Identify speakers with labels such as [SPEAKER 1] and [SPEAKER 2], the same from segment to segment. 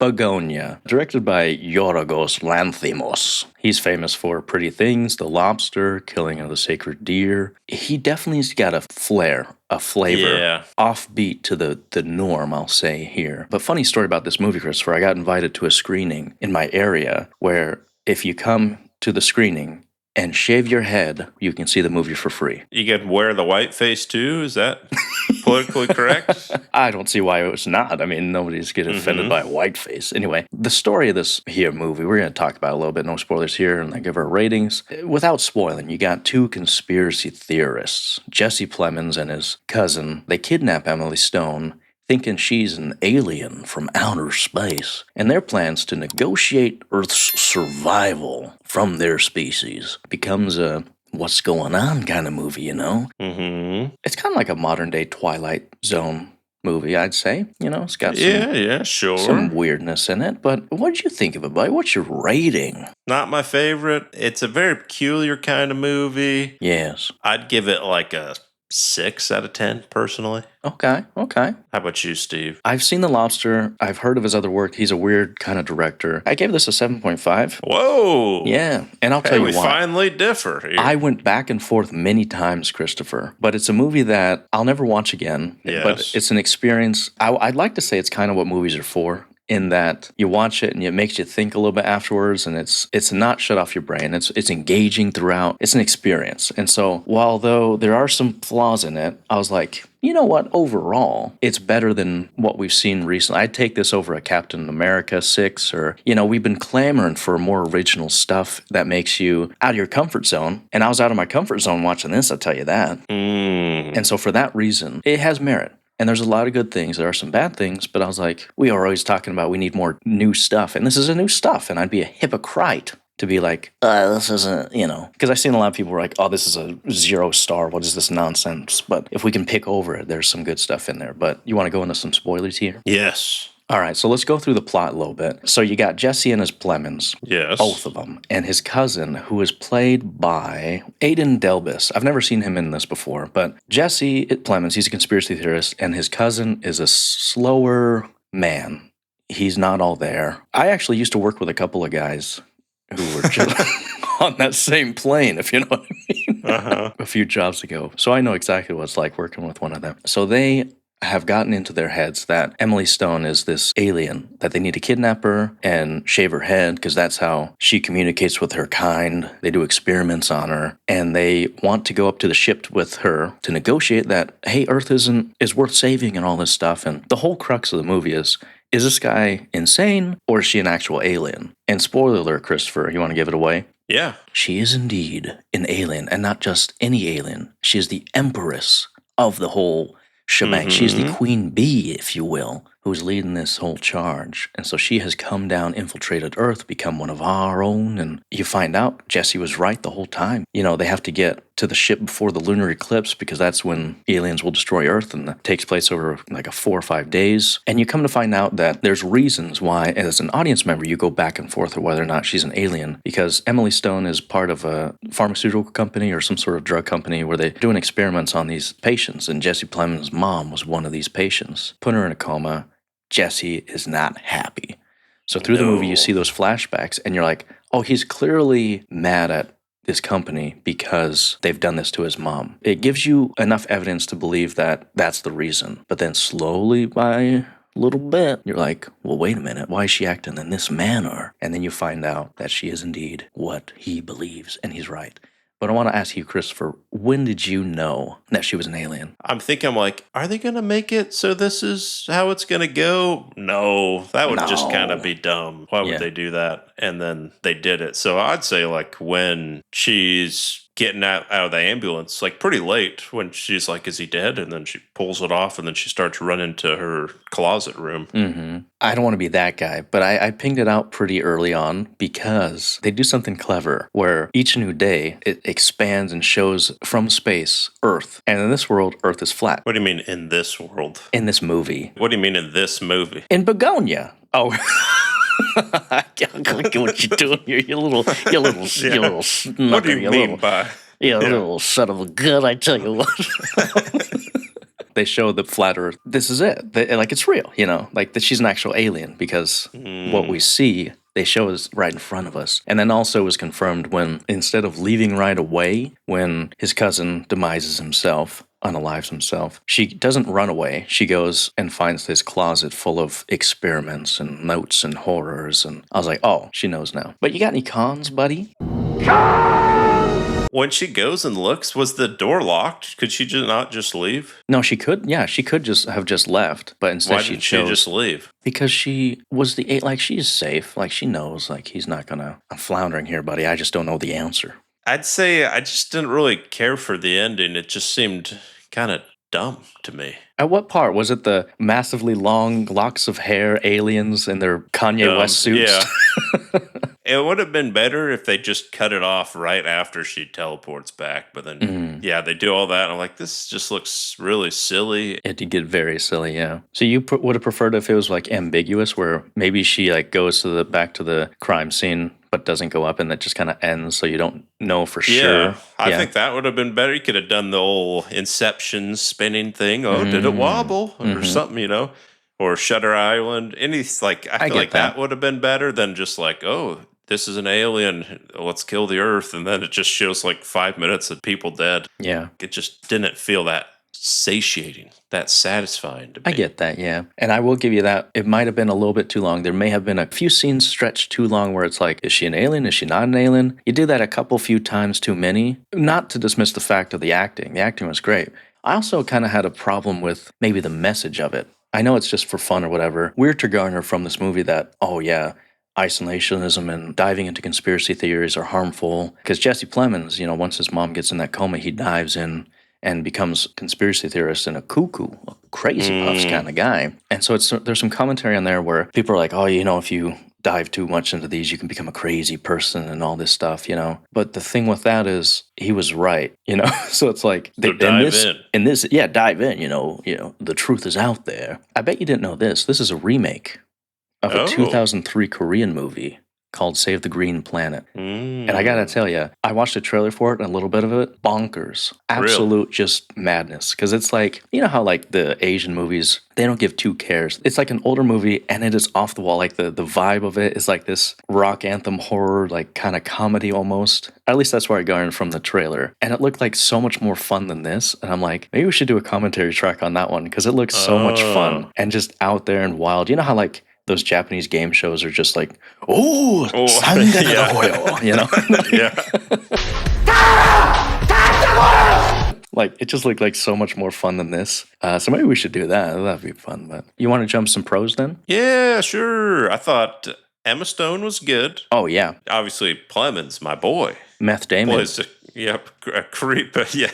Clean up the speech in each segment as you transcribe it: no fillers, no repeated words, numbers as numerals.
[SPEAKER 1] Bugonia, directed by Yorgos Lanthimos. He's famous for Pretty Things, The Lobster, Killing of the Sacred Deer. He definitely's got a flair, a flavor,
[SPEAKER 2] Yeah.
[SPEAKER 1] offbeat to the norm, I'll say here. But funny story about this movie, Christopher. I got invited to a screening in my area where if you come to the screening and shave your head, you can see the movie for free.
[SPEAKER 2] You can wear the white face too? Is that politically correct?
[SPEAKER 1] I don't see why it was not. I mean, nobody's getting offended by a white face. Anyway, the story of this here movie, we're going to talk about it a little bit. No spoilers here, and I give our ratings. Without spoiling, you got two conspiracy theorists, Jesse Plemons and his cousin. They kidnap Emily Stone, thinking she's an alien from outer space, and their plans to negotiate Earth's survival from their species becomes a what's going on kind of movie, you know?
[SPEAKER 2] Mm-hmm.
[SPEAKER 1] It's kind of like a modern-day Twilight Zone movie, I'd say. You know, it's got
[SPEAKER 2] Sure.
[SPEAKER 1] some weirdness in it, but what did you think of it, buddy? What's your rating?
[SPEAKER 2] Not my favorite. It's a very peculiar kind of movie.
[SPEAKER 1] Yes.
[SPEAKER 2] I'd give it like a 6 out of 10, personally.
[SPEAKER 1] Okay.
[SPEAKER 2] How about you, Steve?
[SPEAKER 1] I've seen The Lobster. I've heard of his other work. He's a weird kind of director. I gave this a 7.5.
[SPEAKER 2] Whoa.
[SPEAKER 1] Yeah, and I'll
[SPEAKER 2] Hey,
[SPEAKER 1] tell you
[SPEAKER 2] we
[SPEAKER 1] why.
[SPEAKER 2] finally differ here.
[SPEAKER 1] I went back and forth many times, Christopher, but it's a movie that I'll never watch again.
[SPEAKER 2] Yes.
[SPEAKER 1] But it's an experience. I'd like to say it's kind of what movies are for, in that you watch it and it makes you think a little bit afterwards, and it's not shut off your brain. It's engaging throughout. It's an experience. And so, while though there are some flaws in it, I was like, you know what? Overall, it's better than what we've seen recently. I'd take this over a Captain America 6, or, you know, we've been clamoring for more original stuff that makes you out of your comfort zone. And I was out of my comfort zone watching this, I'll tell you that. And so for that reason, it has merit. And there's a lot of good things. There are some bad things, but I was like, we are always talking about we need more new stuff. And this is a new stuff. And I'd be a hypocrite to be like, this isn't, you know. Because I've seen a lot of people who are like, oh, this is a 0 star. What is this nonsense? But if we can pick over it, there's some good stuff in there. But you want to go into some spoilers here?
[SPEAKER 2] Yes.
[SPEAKER 1] All right, so let's go through the plot a little bit. So you got Jesse and his Plemons.
[SPEAKER 2] Yes.
[SPEAKER 1] Both of them. And his cousin, who is played by Aiden Delbus. I've never seen him in this before, but Jesse Plemons, he's a conspiracy theorist, and his cousin is a slower man. He's not all there. I actually used to work with a couple of guys who were just on that same plane, if you know what I mean, a few jobs ago. So I know exactly what it's like working with one of them. So they have gotten into their heads that Emily Stone is this alien, that they need to kidnap her and shave her head because that's how she communicates with her kind. They do experiments on her, and they want to go up to the ship with her to negotiate that, hey, Earth is worth saving and all this stuff. And the whole crux of the movie is this guy insane or is she an actual alien? And spoiler alert, Christopher, you want to give it away?
[SPEAKER 2] Yeah.
[SPEAKER 1] She is indeed an alien, and not just any alien. She is the empress of the whole shebang. She's the queen bee, if you will, who's leading this whole charge. And so she has come down, infiltrated Earth, become one of our own. And you find out Jesse was right the whole time. You know, they have to get to the ship before the lunar eclipse because that's when aliens will destroy Earth, and that takes place over like a 4 or 5 days. And you come to find out that there's reasons why, as an audience member, you go back and forth of whether or not she's an alien, because Emily Stone is part of a pharmaceutical company or some sort of drug company where they're doing experiments on these patients, and Jesse Plemons' mom was one of these patients. Put her in a coma. Jesse is not happy. So through the movie, you see those flashbacks, and you're like, oh, he's clearly mad at this company because they've done this to his mom. It gives you enough evidence to believe that that's the reason. But then slowly, by a little bit, you're like, well, wait a minute, why is she acting in this manner? And then you find out that she is indeed what he believes, and he's right. But I want to ask you, Christopher, when did you know that she was an alien?
[SPEAKER 2] I'm thinking, like, are they going to make it so this is how it's going to go? No, that would just kind of be dumb. Why would they do that? And then they did it. So I'd say, like, when she's getting out of the ambulance, like, pretty late, when she's like, is he dead? And then she pulls it off, and then she starts running to her closet room.
[SPEAKER 1] I don't want to be that guy, but I pinged it out pretty early on because they do something clever where each new day it expands and shows from space Earth. And in this world, Earth is flat.
[SPEAKER 2] What do you mean in this world?
[SPEAKER 1] In this movie.
[SPEAKER 2] What do you mean in this movie?
[SPEAKER 1] In Bugonia. Oh. I get what you're doing here, you little snugger.
[SPEAKER 2] What do you mean by?
[SPEAKER 1] Little son of a gun, I tell you what. they show the flat Earth. This is it. Like it's real, like that she's an actual alien because what we see they show us right in front of us. And then also it was confirmed when instead of leaving right away, when his cousin demises himself, unalives himself, she doesn't run away. She goes and finds this closet full of experiments and notes and horrors. And I was like, oh, she knows now. But you got any cons, buddy?
[SPEAKER 2] When she goes and looks, was the door locked? Could she not just leave?
[SPEAKER 1] No, she could. Yeah, she could just have just left, but instead
[SPEAKER 2] Why didn't she just leave?
[SPEAKER 1] Because she was like she's safe. Like she knows. Like he's not gonna. I'm floundering here, buddy. I just don't know the answer.
[SPEAKER 2] I'd say I just didn't really care for the ending. It just seemed kind of dumb to me.
[SPEAKER 1] At what part? Was it the massively long locks of hair aliens in their Kanye West suits?
[SPEAKER 2] Yeah. It would have been better if they just cut it off right after she teleports back. But then, yeah, they do all that. And I'm like, this just looks really silly.
[SPEAKER 1] It did get very silly, yeah. So you would have preferred if it was like ambiguous, where maybe she like goes to back to the crime scene, but doesn't go up, and it just kind of ends, so you don't know for sure.
[SPEAKER 2] I think that would have been better. You could have done the whole Inception spinning thing. Oh, did it wobble or something? Or Shutter Island. I feel like that would have been better than just like, oh, this is an alien, let's kill the Earth, and then it just shows like 5 minutes of people dead.
[SPEAKER 1] Yeah.
[SPEAKER 2] It just didn't feel that satiating, that satisfying to me.
[SPEAKER 1] I get that, yeah. And I will give you that. It might have been a little bit too long. There may have been a few scenes stretched too long where it's like, is she an alien? Is she not an alien? You do that a few times too many. Not to dismiss the fact of the acting. The acting was great. I also kind of had a problem with maybe the message of it. I know it's just for fun or whatever. We're to garner from this movie that, oh yeah, isolationism and diving into conspiracy theories are harmful. Because Jesse Plemons, once his mom gets in that coma, he dives in and becomes a conspiracy theorist and a crazy puffs kind of guy. And so there's some commentary on there where people are like, oh, if you dive too much into these, you can become a crazy person and all this stuff, But the thing with that is he was right, So it's like dive in, the truth is out there. I bet you didn't know this. This is a remake of a 2003 Korean movie called Save the Green Planet. And I gotta tell you, I watched a trailer for it and a little bit of it. Bonkers. Absolute just madness. Because it's like, how like the Asian movies, they don't give two cares. It's like an older movie and it is off the wall. Like the vibe of it is like this rock anthem horror, like kind of comedy almost. At least that's where I garnered from the trailer. And it looked like so much more fun than this. And I'm like, maybe we should do a commentary track on that one because it looks so much fun and just out there and wild. You know how like those Japanese game shows are just like, oh, Like, it just looked like so much more fun than this. So maybe we should do that. That'd be fun. But you want to jump some pros then?
[SPEAKER 2] Yeah, sure. I thought Emma Stone was good.
[SPEAKER 1] Oh, yeah.
[SPEAKER 2] Obviously, Plemons, my boy.
[SPEAKER 1] Meth Damon.
[SPEAKER 2] Plays a creep. He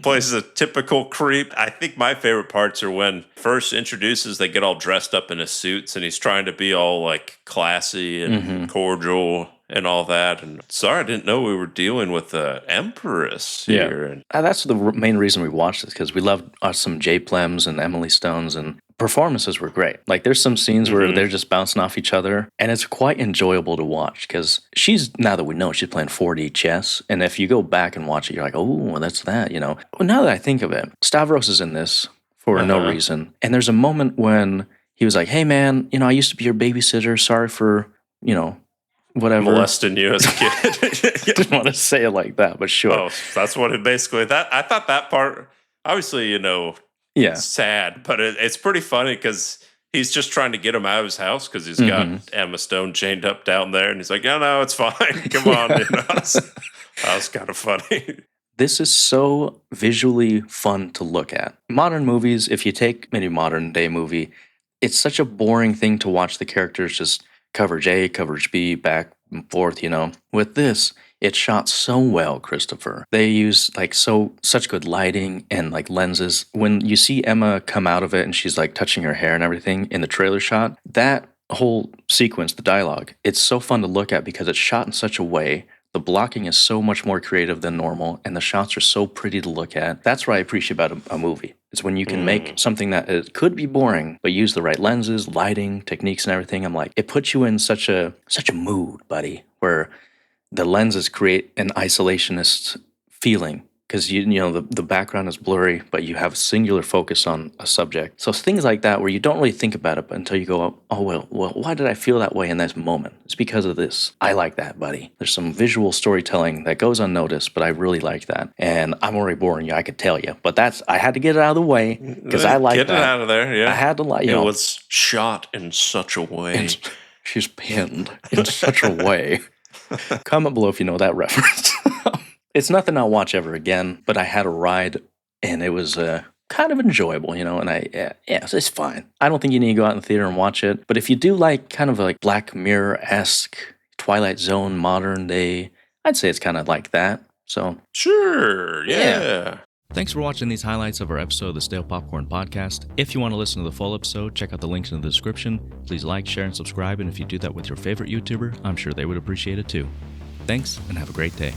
[SPEAKER 2] plays a typical creep. I think my favorite parts are when first introduces, they get all dressed up in his suits and he's trying to be all like classy and cordial and all that. And sorry, I didn't know we were dealing with the Empress here. And
[SPEAKER 1] that's the main reason we watched this, because we love some J. Plems and Emily Stones, and performances were great. Like there's some scenes where they're just bouncing off each other, and it's quite enjoyable to watch because now that we know, she's playing 4D chess. And if you go back and watch it, you're like, oh, that's that, Well, now that I think of it, Stavros is in this for no reason. And there's a moment when he was like, hey man, I used to be your babysitter. Sorry for, whatever.
[SPEAKER 2] Molesting you as a kid.
[SPEAKER 1] Didn't want to say it like that, but sure.
[SPEAKER 2] Oh, that's what it basically, I thought that part, obviously, sad, but it's pretty funny because he's just trying to get him out of his house because he's got Emma Stone chained up down there, and he's like, no, it's fine. Come on. That was kind of funny.
[SPEAKER 1] This is so visually fun to look at. Modern movies, if you take any modern day movie, it's such a boring thing to watch the characters just coverage A, coverage B, back and forth, With this, it's shot so well, Christopher. They use such good lighting and like lenses. When you see Emma come out of it and she's like touching her hair and everything in the trailer shot, that whole sequence, the dialogue, it's so fun to look at because it's shot in such a way. The blocking is so much more creative than normal, and the shots are so pretty to look at. That's what I appreciate about a movie. It's when you can make something that it could be boring, but use the right lenses, lighting, techniques, and everything. I'm like, it puts you in such a mood, buddy, where the lenses create an isolationist feeling because you know the background is blurry, but you have singular focus on a subject. So things like that where you don't really think about it until you go, oh well, why did I feel that way in this moment? It's because of this. I like that, buddy. There's some visual storytelling that goes unnoticed, but I really like that. And I'm already boring you, I could tell you, but I had to get it out of the way because I like that.
[SPEAKER 2] Get it out of there. Yeah,
[SPEAKER 1] I had to like.
[SPEAKER 2] It was shot in such a way.
[SPEAKER 1] And she's pinned in such a way. Comment below if you know that reference. It's nothing I'll watch ever again, but I had a ride, and it was kind of enjoyable, you know, and it's fine. I don't think you need to go out in the theater and watch it, but if you do like kind of like Black Mirror-esque, Twilight Zone, modern day, I'd say it's kind of like that, so.
[SPEAKER 2] Sure, yeah.
[SPEAKER 1] Thanks for watching these highlights of our episode of the Stale Popcorn Podcast. If you want to listen to the full episode, check out the links in the description. Please like, share, and subscribe, and if you do that with your favorite YouTuber, I'm sure they would appreciate it too. Thanks, and have a great day.